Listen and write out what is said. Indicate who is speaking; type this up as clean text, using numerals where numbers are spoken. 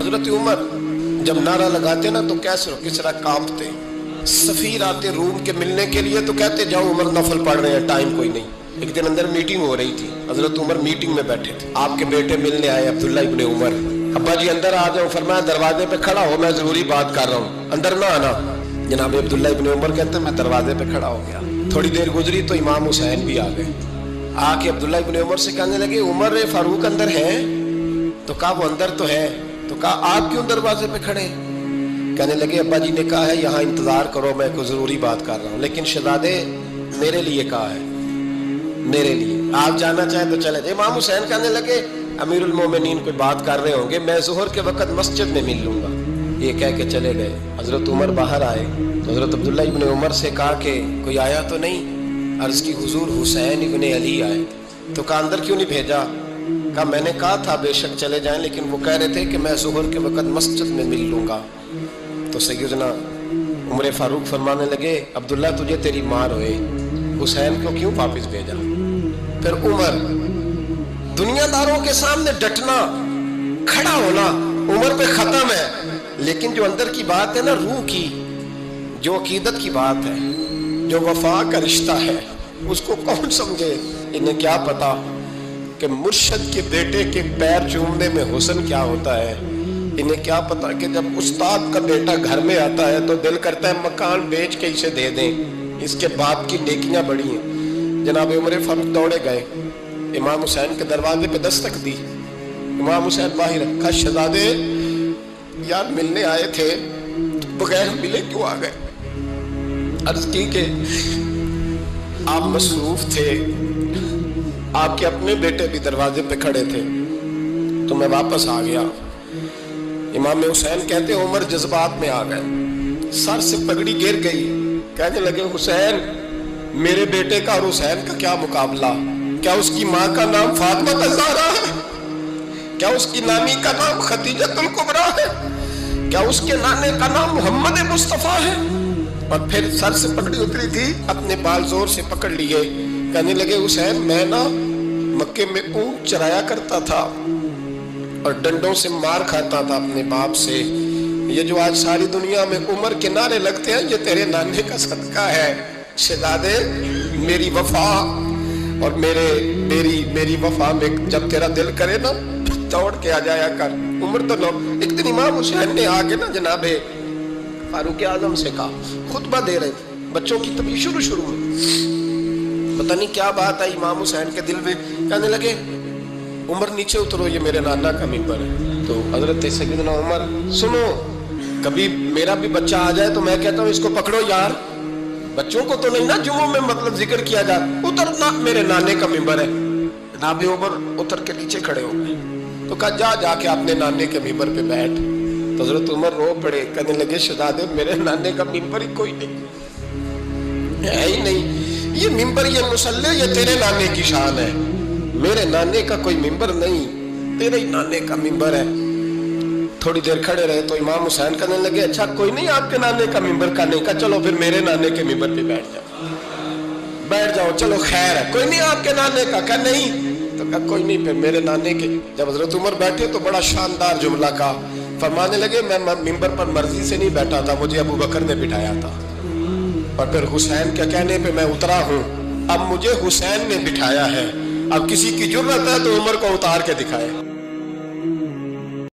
Speaker 1: حضرت عمر جب نعرہ لگاتے نا تو کیسے کس طرح کانپتے. سفیر آتے روم کے ملنے کے لیے تو کہتے جاؤ عمر نفل پڑھ رہے ہیں ٹائم کوئی نہیں. ایک دن اندر میٹنگ ہو رہی تھی, حضرت عمر میٹنگ میں بیٹھے تھے, آپ کے بیٹے ملنے آئے عبداللہ ابن عمر. ابا جی اندر آ جاؤ. فرمایا دروازے پہ کھڑا ہو, میں ضروری بات کر رہا ہوں, اندر نہ آنا. جناب عبداللہ ابن عمر کہتے ہیں میں دروازے پہ کھڑا ہو گیا. تھوڑی دیر گزری تو امام حسین بھی آ گئے. آ کے عبداللہ ابن عمر سے کہنے لگے عمر فاروق اندر ہے؟ تو کہا وہ اندر تو ہے. تو کہا آپ کیوں دروازے پہ کھڑے؟ کہنے لگے ابا جی نے کہا ہے یہاں انتظار کرو, میں کوئی ضروری بات کر رہا ہوں, لیکن شہزادے میرے لیے کہا ہے, میرے لیے, آپ جانا چاہیں تو چلے جائیں. امام حسین کہنے لگے امیر المومنین کوئی بات کر رہے ہوں گے, میں ظہر کے وقت مسجد میں مل لوں گا. یہ کہہ کے چلے گئے. حضرت عمر باہر آئے تو حضرت عبداللہ ابن عمر سے کہا کہ کوئی آیا تو نہیں؟ عرض کی حضور حسین ابن علی آئے. تو کہا اندر کیوں نہیں بھیجا؟ کہا میں نے کہا تھا بے شک چلے جائیں, لیکن وہ کہہ رہے تھے کہ میں ظہر کے وقت مسجد میں مل لوں گا. تو سیدنا عمر فاروق فرمانے لگے عبداللہ تجھے تیری مار ہوئے, حسین کو کیوں واپس بھیجا؟ پھر عمر دنیا داروں کے سامنے ڈٹنا, کھڑا ہونا عمر پہ ختم ہے, لیکن جو اندر کی بات ہے نا, روح کی, جو عقیدت کی بات ہے, جو وفا کا رشتہ ہے, اس کو کون سمجھے؟ انہیں کیا پتا کہ مرشد کے بیٹے کے پیر چومنے میں حسن کیا ہوتا ہے. انہیں کیا پتا کہ جب استاد کا بیٹا گھر میں آتا ہے تو دل کرتا ہے مکان بیچ کے اسے دے دیں, اس کے باپ کی نیکیاں بڑی ہیں. جناب عمر فاروق دوڑے گئے, امام حسین کے دروازے پہ دستک دی. امام حسین باہر رکھا, شہزادے یار ملنے آئے تھے, بغیر ملے کیوں آ گئے؟ عرض کی کہ آپ مصروف تھے, آپ کے اپنے بیٹے بھی دروازے پہ کھڑے تھے, تو میں واپس آ گیا. امام حسین کہتے عمر جذبات میں آ گئے, سر سے پگڑی گر گئی, کہنے لگے حسین میرے بیٹے کا اور حسین کا کیا مقابلہ؟ کیا اس کی ماں کا نام فاطمہ الزہرا ہے؟ کیا اس کی نانی کا نام خدیجۃ الکبریٰ ہے؟ کیا اس کے نانے کا نام محمد مصطفیٰ ہے؟ اور پھر سر سے پگڑی اتری تھی, اپنے بال زور سے پکڑ لیے, کہنے لگے حسین میں نا مکے میں اونٹ چرایا کرتا تھا اور ڈنڈوں سے مار کھاتا تھا اپنے باپ سے. یہ جو آج ساری دنیا میں عمر کے نعرے لگتے ہیں, یہ تیرے نانے کا صدقہ ہے. شہزادے میری وفا اور میری وفا میں جب تیرا دل کرے نا دوڑ کے آ جایا کر. عمر تو لو. ایک دن امام حسین نے آگے نا جناب فاروق اعظم سے کہا, خطبہ دے رہے تھے, بچوں کی طبیعت شروع میں پتہ نہیں کیا بات آئی امام حسین کے دل میں, کہنے لگے عمر نیچے اترو, یہ میرے نانا کا ممبر ہے. تو حضرت سیدنا عمر سنو, کبھی میرا بھی بچہ آ جائے تو میں کہتا ہوں اس کو پکڑو یار, بچوں کو تو نہیں نا جمعوں میں مطلب ذکر کیا جائے, اترنا میرے نانے کا ممبر ہے. جناب عمر اتر کے نیچے کھڑے ہو گئے. تو کہا جا کے اپنے نانے کے ممبر پہ بیٹھ. تو حضرت عمر رو پڑے, کہنے لگے شہزادے میرے نانے کا ممبر ہی کوئی نہیں ہے ہی نہیں, یہ ممبر یہ مصلی یہ تیرے نانے کی شان ہے, میرے نانے کا کوئی ممبر نہیں, تیرے ہی نانے کا ممبر ہے. تھوڑی دیر کھڑے رہے تو امام حسین کہنے لگے اچھا کوئی نہیں آپ کے نانے کا ممبر کا نہیں, کہا چلو پھر میرے نانے کے ممبر پہ بیٹھ جاؤ, چلو خیر ہے, کوئی نہیں آپ کے نانے کا, کہا نہیں, تو کہا کوئی نہیں پھر میرے نانے کے. جب حضرت عمر بیٹھے تو بڑا شاندار جملہ کہا, فرمانے لگے میں ممبر پر مرضی سے نہیں بیٹھا تھا, مجھے ابو بکر نے بٹھایا تھا, اور پھر حسین کے کہنے پہ میں اترا ہوں, اب مجھے حسین نے بٹھایا ہے, اب کسی کی جرت ہے تو عمر کو اتار کے دکھائے.